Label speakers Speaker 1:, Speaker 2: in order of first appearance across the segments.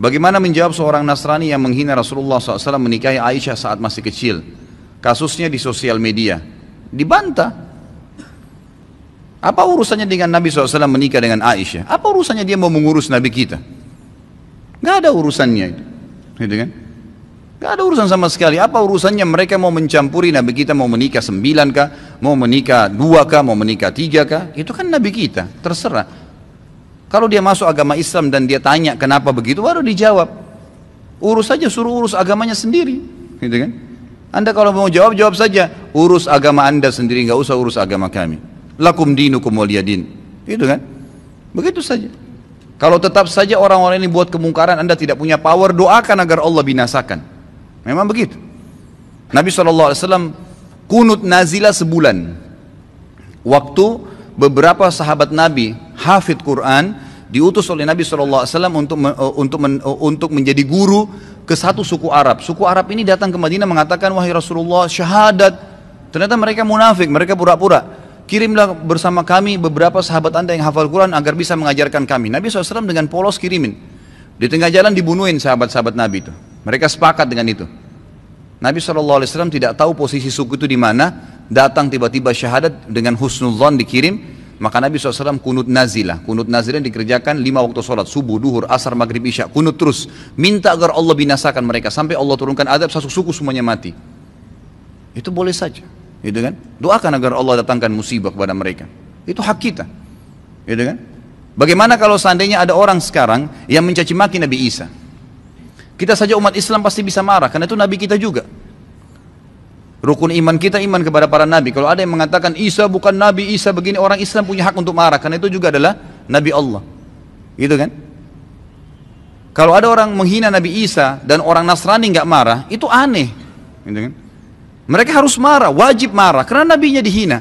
Speaker 1: Bagaimana menjawab seorang Nasrani yang menghina Rasulullah SAW menikahi Aisyah saat masih kecil? Kasusnya di sosial media. Dibantah. Apa urusannya dengan Nabi SAW menikah dengan Aisyah? Apa urusannya dia mau mengurus Nabi kita? Gak ada urusannya itu. Gitu kan? Gak ada urusan sama sekali. Apa urusannya mereka mau mencampuri Nabi kita, mau menikah 9 kah, mau menikah 2 kah, mau menikah 3 kah? Itu kan Nabi kita, terserah. Kalau dia masuk agama Islam dan dia tanya kenapa begitu, baru dijawab. Urus saja, suruh urus agamanya sendiri, gitu kan? Anda kalau mau jawab, jawab saja. Urus agama Anda sendiri, nggak usah urus agama kami. Lakum dinukum waliyadin, gitu kan? Begitu saja. Kalau tetap saja orang-orang ini buat kemungkaran, Anda tidak punya power, doakan agar Allah binasakan. Memang begitu. Nabi SAW kunut nazilah sebulan. Waktu beberapa sahabat Nabi hafid Quran diutus oleh Nabi SAW untuk menjadi guru ke satu suku Arab. Suku Arab ini datang ke Madinah mengatakan, wahai Rasulullah, syahadat. Ternyata mereka munafik, mereka pura-pura. Kirimlah bersama kami beberapa sahabat Anda yang hafal Quran agar bisa mengajarkan kami. Nabi SAW dengan polos kirimin. Di tengah jalan dibunuhin sahabat-sahabat Nabi itu. Mereka sepakat dengan itu. Nabi SAW tidak tahu posisi suku itu di mana. Datang tiba-tiba syahadat dengan husnudzon dikirim. Maka Nabi SAW kunut nazilah. Kunut nazilah dikerjakan 5 waktu sholat. Subuh, duhur, asar, maghrib, isya. Kunut terus. Minta agar Allah binasakan mereka. Sampai Allah turunkan adab, satu suku semuanya mati. Itu boleh saja. Gitu kan? Doakan agar Allah datangkan musibah kepada mereka. Itu hak kita. Gitu kan? Bagaimana kalau seandainya ada orang sekarang yang mencaci maki Nabi Isa? Kita saja umat Islam pasti bisa marah. Karena itu Nabi kita juga. Rukun iman kita iman kepada para nabi. Kalau ada yang mengatakan Isa bukan nabi, Isa begini, orang Islam punya hak untuk marah karena itu juga adalah nabi Allah. Gitu kan? Kalau ada orang menghina Nabi Isa dan orang Nasrani nggak marah, itu aneh. Gitu kan? Mereka harus marah, wajib marah karena nabinya dihina.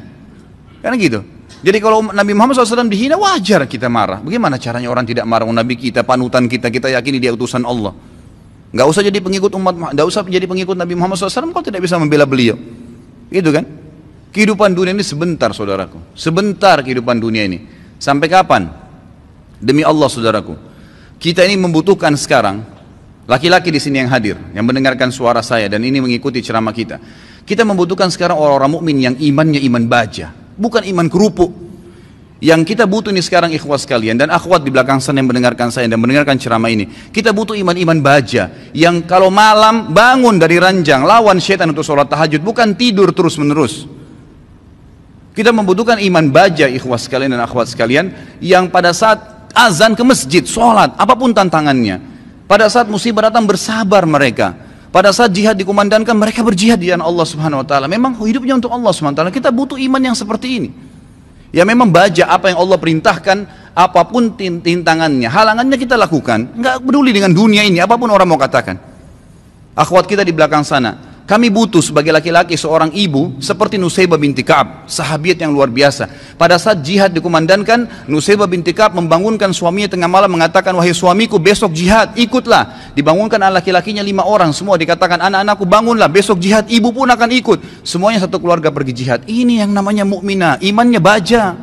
Speaker 1: Karena gitu. Jadi kalau Nabi Muhammad SAW dihina, wajar kita marah. Bagaimana caranya orang tidak marah? Nabi kita, panutan kita, kita yakini dia utusan Allah. Gak usah jadi pengikut gak usah jadi pengikut Nabi Muhammad SAW kalau tidak bisa membela beliau. Gitu kan? Kehidupan dunia ini sebentar, saudaraku. Sebentar kehidupan dunia ini. Sampai kapan? Demi Allah, saudaraku. Kita ini membutuhkan sekarang, laki-laki di sini yang hadir, yang mendengarkan suara saya dan ini mengikuti ceramah kita. Kita membutuhkan sekarang orang-orang mukmin yang imannya iman baja, bukan iman kerupuk. Yang kita butuh ini sekarang ikhwas sekalian dan akhwat di belakang sana yang mendengarkan saya dan mendengarkan ceramah ini. Kita butuh iman-iman baja yang kalau malam bangun dari ranjang lawan syaitan untuk sholat tahajud, bukan tidur terus menerus. Kita membutuhkan iman baja ikhwas sekalian dan akhwat sekalian yang pada saat azan ke masjid, sholat, apapun tantangannya. Pada saat musibah datang bersabar mereka. Pada saat jihad dikumandangkan mereka berjihad di jalan Allah Subhanahu Wa Taala. Memang hidupnya untuk Allah Subhanahu Wa Taala. Kita butuh iman yang seperti ini. Ya memang baja apa yang Allah perintahkan, apapun tintangannya, halangannya kita lakukan. Enggak peduli dengan dunia ini, apapun orang mau katakan. Akhwat kita di belakang sana, kami butuh sebagai laki-laki seorang ibu seperti Nusaybah binti Ka'ab, sahabiat yang luar biasa. Pada saat jihad dikumandangkan, Nusaybah binti Ka'ab membangunkan suaminya tengah malam mengatakan, wahai suamiku besok jihad, ikutlah. Dibangunkan anak laki-lakinya 5 orang, semua dikatakan anak-anakku bangunlah, besok jihad, ibu pun akan ikut. Semuanya satu keluarga pergi jihad. Ini yang namanya mukminah, imannya baja.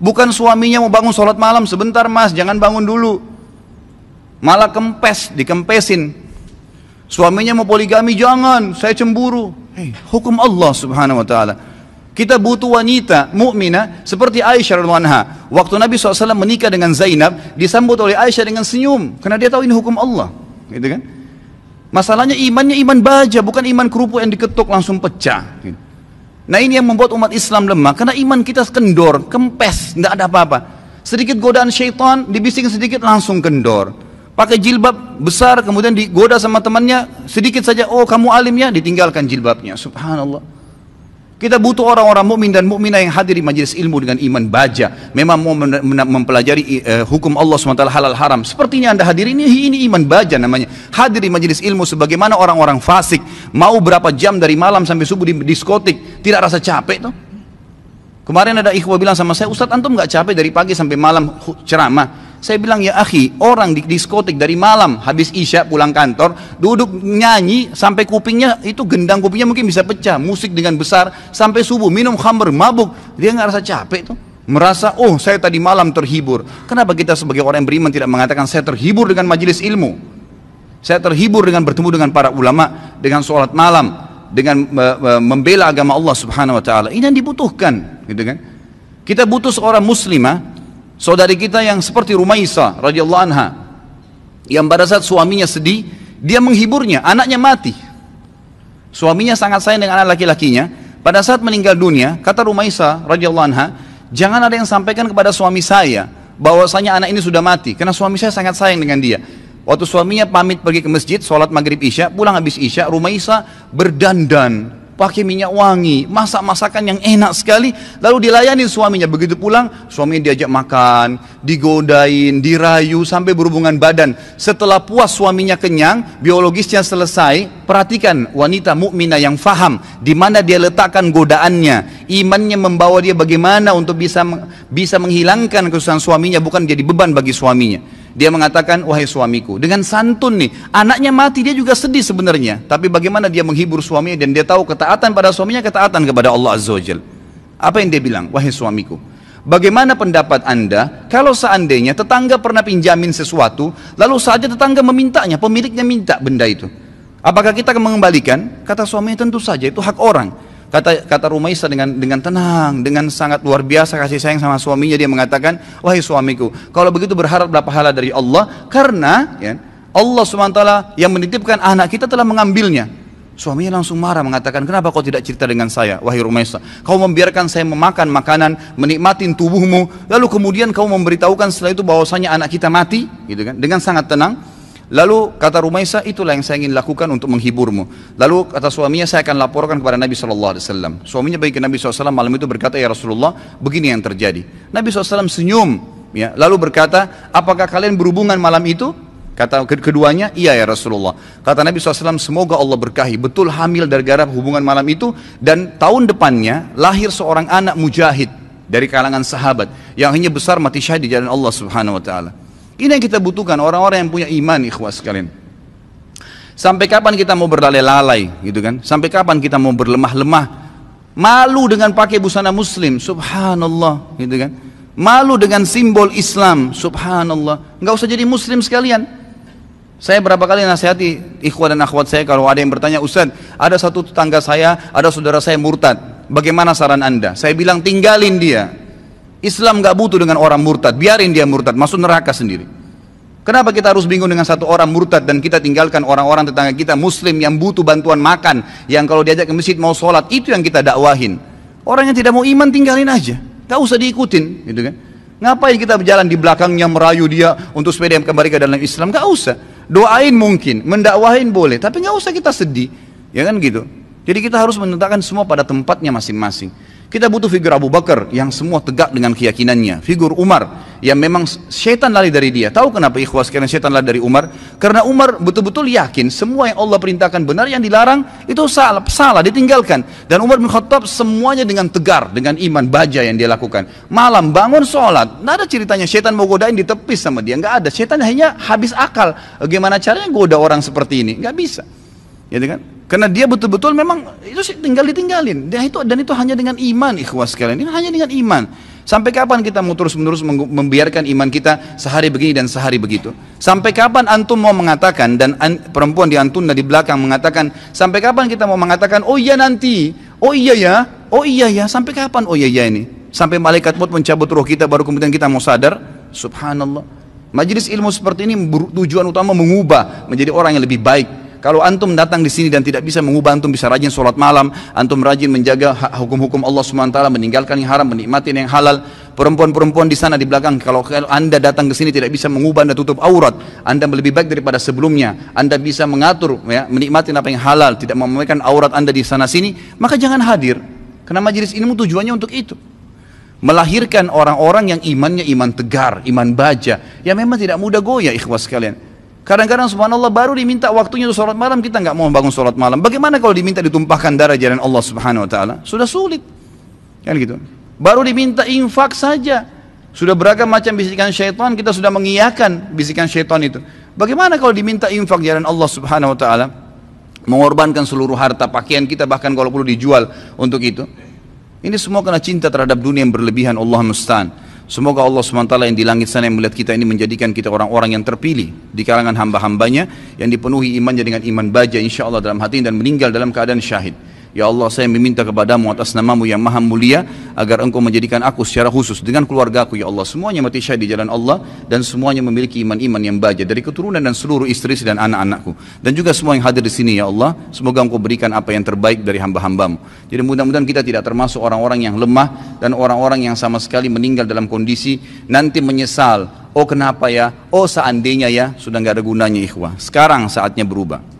Speaker 1: Bukan suaminya mau bangun sholat malam, sebentar mas, jangan bangun dulu. Malah kempes, dikempesin. Suaminya mau poligami, jangan, saya cemburu. Hukum Allah Subhanahu Wa Taala. Kita butuh wanita mukminah seperti Aisyah radhiyallahu anha. Waktu Nabi SAW menikah dengan Zainab, disambut oleh Aisyah dengan senyum, karena dia tahu ini hukum Allah, gitu kan? Masalahnya imannya iman baja, bukan iman kerupuk yang diketuk langsung pecah. Nah ini yang membuat umat Islam lemah, karena iman kita kendor, kempes, tidak ada apa-apa. Sedikit godaan syaitan, dibising sedikit langsung kendor. Pakai jilbab besar, kemudian digoda sama temannya, sedikit saja, oh kamu alimnya, ditinggalkan jilbabnya. Subhanallah. Kita butuh orang-orang mukmin dan mukminah yang hadir di majelis ilmu dengan iman baja. Memang mau mempelajari hukum Allah SWT halal haram. Sepertinya anda hadir ini iman baja namanya. Hadir di majelis ilmu sebagaimana orang-orang fasik. Mau berapa jam dari malam sampai subuh di diskotik, tidak rasa capek tuh. Kemarin ada ikhwah bilang sama saya, Ustadz antum gak capek dari pagi sampai malam ceramah? Saya bilang, ya akhi, orang di diskotik dari malam habis isya pulang kantor, duduk nyanyi sampai kupingnya itu gendang kupingnya mungkin bisa pecah, musik dengan besar sampai subuh, minum khamr, mabuk, dia nggak rasa capek tuh, merasa oh saya tadi malam terhibur. Kenapa kita sebagai orang yang beriman tidak mengatakan saya terhibur dengan majelis ilmu? Saya terhibur dengan bertemu dengan para ulama, dengan sholat malam, dengan membela agama Allah Subhanahu wa taala. Ini yang dibutuhkan, gitu kan? Kita butuh seorang muslimah, saudari kita yang seperti Rumaisa radhiyallahu anha, yang pada saat suaminya sedih, dia menghiburnya, anaknya mati. Suaminya sangat sayang dengan anak laki-lakinya. Pada saat meninggal dunia, kata Rumaisa radhiyallahu anha, jangan ada yang sampaikan kepada suami saya bahwasanya anak ini sudah mati, karena suami saya sangat sayang dengan dia. Waktu suaminya pamit pergi ke masjid, sholat maghrib isya, pulang habis isya, Rumaisa berdandan, pakai minyak wangi, masak masakan yang enak sekali, lalu dilayani suaminya. Begitu pulang, suaminya diajak makan, digodain, dirayu, sampai berhubungan badan. Setelah puas suaminya kenyang, biologisnya selesai, perhatikan wanita mukminah yang faham di mana dia letakkan godaannya, imannya membawa dia bagaimana untuk bisa menghilangkan kesusahan suaminya, bukan jadi beban bagi suaminya. Dia mengatakan, wahai suamiku, dengan santun nih, anaknya mati, dia juga sedih sebenarnya, tapi bagaimana dia menghibur suaminya, dan dia tahu ketaatan pada suaminya, ketaatan kepada Allah Azza wa Jalla. Apa yang dia bilang? Wahai suamiku, bagaimana pendapat anda kalau seandainya tetangga pernah pinjamin sesuatu, lalu saja tetangga memintanya, pemiliknya minta benda itu, apakah kita akan mengembalikan? Kata suaminya, tentu saja, itu hak orang. Kata Rumaisa dengan tenang, dengan sangat luar biasa kasih sayang sama suaminya, dia mengatakan, wahai suamiku, kalau begitu berharaplah pahala dari Allah, karena ya, Allah SWT yang menitipkan anak kita telah mengambilnya. Suaminya langsung marah, mengatakan, kenapa kau tidak cerita dengan saya, wahai Rumaisa? Kau membiarkan saya memakan makanan, menikmati tubuhmu, lalu kemudian kau memberitahukan setelah itu bahwasanya anak kita mati, gitu kan? Dengan sangat tenang. Lalu kata Rumaisa, itulah yang saya ingin lakukan untuk menghiburmu. Lalu kata suaminya, saya akan laporkan kepada Nabi SAW. Suaminya pergi ke Nabi SAW malam itu, berkata, ya Rasulullah, begini yang terjadi. Nabi SAW senyum, ya, lalu berkata, apakah kalian berhubungan malam itu? Kata keduanya, iya ya Rasulullah. Kata Nabi SAW, semoga Allah berkahi, betul hamil gara-gara hubungan malam itu, dan tahun depannya lahir seorang anak mujahid dari kalangan sahabat yang hanya besar mati syahid di jalan Allah Subhanahu wa taala. Ini yang kita butuhkan, orang-orang yang punya iman, ikhwas sekalian. Sampai kapan kita mau berlalai-lalai, gitu kan? Sampai kapan kita mau berlemah-lemah, malu dengan pakai busana muslim, subhanallah, gitu kan? Malu dengan simbol Islam, subhanallah. Nggak usah jadi muslim sekalian. Saya berapa kali nasihati ikhwan dan akhwat saya, kalau ada yang bertanya, Ustaz, ada satu tetangga saya, ada saudara saya murtad, bagaimana saran anda? Saya bilang, tinggalin dia. Islam gak butuh dengan orang murtad, biarin dia murtad, masuk neraka sendiri. Kenapa kita harus bingung dengan satu orang murtad dan kita tinggalkan orang-orang tetangga kita muslim yang butuh bantuan makan, yang kalau diajak ke masjid mau sholat, itu yang kita dakwahin. Orang yang tidak mau iman tinggalin aja, gak usah diikutin, gitu kan? Ngapain kita berjalan di belakangnya merayu dia untuk supaya dia kembali ke dalam Islam? Gak usah. Doain mungkin, mendakwahin boleh, tapi gak usah kita sedih, ya kan gitu. Jadi kita harus menetapkan semua pada tempatnya masing-masing. Kita butuh figur Abu Bakar yang semua tegak dengan keyakinannya. Figur Umar yang memang syaitan lari dari dia. Tahu kenapa ikhwas karena syaitan lari dari Umar? Karena Umar betul-betul yakin semua yang Allah perintahkan benar, yang dilarang itu salah, ditinggalkan. Dan Umar bin Khattab semuanya dengan tegar, dengan iman baja yang dia lakukan. Malam bangun sholat, nggak ada ceritanya syaitan mau godain ditepis sama dia, nggak ada. Syaitan hanya habis akal. Bagaimana caranya goda orang seperti ini? Nggak bisa. Ya kan? Karena dia betul-betul memang itu ditinggalin. Dan itu hanya dengan iman, ikhwas sekalian. Ini hanya dengan iman. Sampai kapan kita mau terus-menerus membiarkan iman kita sehari begini dan sehari begitu? Sampai kapan antum mau mengatakan, dan perempuan di antun di belakang mengatakan, sampai kapan kita mau mengatakan, oh iya nanti, oh iya ya, sampai kapan oh iya ini? Sampai malaikat maut mencabut roh kita baru kemudian kita mau sadar? Subhanallah. Majelis ilmu seperti ini tujuan utama mengubah menjadi orang yang lebih baik. Kalau antum datang di sini dan tidak bisa mengubah, antum bisa rajin sholat malam, antum rajin menjaga hukum-hukum Allah SWT, meninggalkan yang haram, menikmati yang halal. Perempuan-perempuan di sana di belakang, kalau anda datang ke sini tidak bisa mengubah, anda tutup aurat, anda lebih baik daripada sebelumnya, anda bisa mengatur, ya, menikmati apa yang halal, tidak memamerkan aurat anda di sana sini, maka jangan hadir. Karena majelis ilmu tujuannya untuk itu, melahirkan orang-orang yang imannya iman tegar, iman baja, yang memang tidak mudah goyah, ikhwas sekalian. Kadang-kadang subhanallah baru diminta waktunya untuk sholat malam, kita nggak mau bangun sholat malam. Bagaimana kalau diminta ditumpahkan darah jalan Allah Subhanahu Wa Taala? Sudah sulit, kan gitu. Baru diminta infak saja, sudah beragam macam bisikan syaitan, kita sudah mengiyakan bisikan syaitan itu. Bagaimana kalau diminta infak jalan Allah Subhanahu Wa Taala? Mengorbankan seluruh harta, pakaian kita bahkan kalau perlu dijual untuk itu. Ini semua karena cinta terhadap dunia yang berlebihan, Allah musta'an. Semoga Allah SWT yang di langit sana yang melihat kita ini menjadikan kita orang-orang yang terpilih di kalangan hamba-hambanya yang dipenuhi imannya dengan iman baja insya Allah dalam hati dan meninggal dalam keadaan syahid. Ya Allah, saya meminta kepadamu atas namamu yang maha mulia agar engkau menjadikan aku secara khusus dengan keluargaku ya Allah semuanya mati syahid di jalan Allah dan semuanya memiliki iman-iman yang baja dari keturunan dan seluruh istri dan anak-anakku dan juga semua yang hadir di sini ya Allah. Semoga engkau berikan apa yang terbaik dari hamba-hambamu. Jadi mudah-mudahan kita tidak termasuk orang-orang yang lemah dan orang-orang yang sama sekali meninggal dalam kondisi nanti menyesal. Oh kenapa ya, oh seandainya ya, sudah nggak ada gunanya ikhwah. Sekarang saatnya berubah.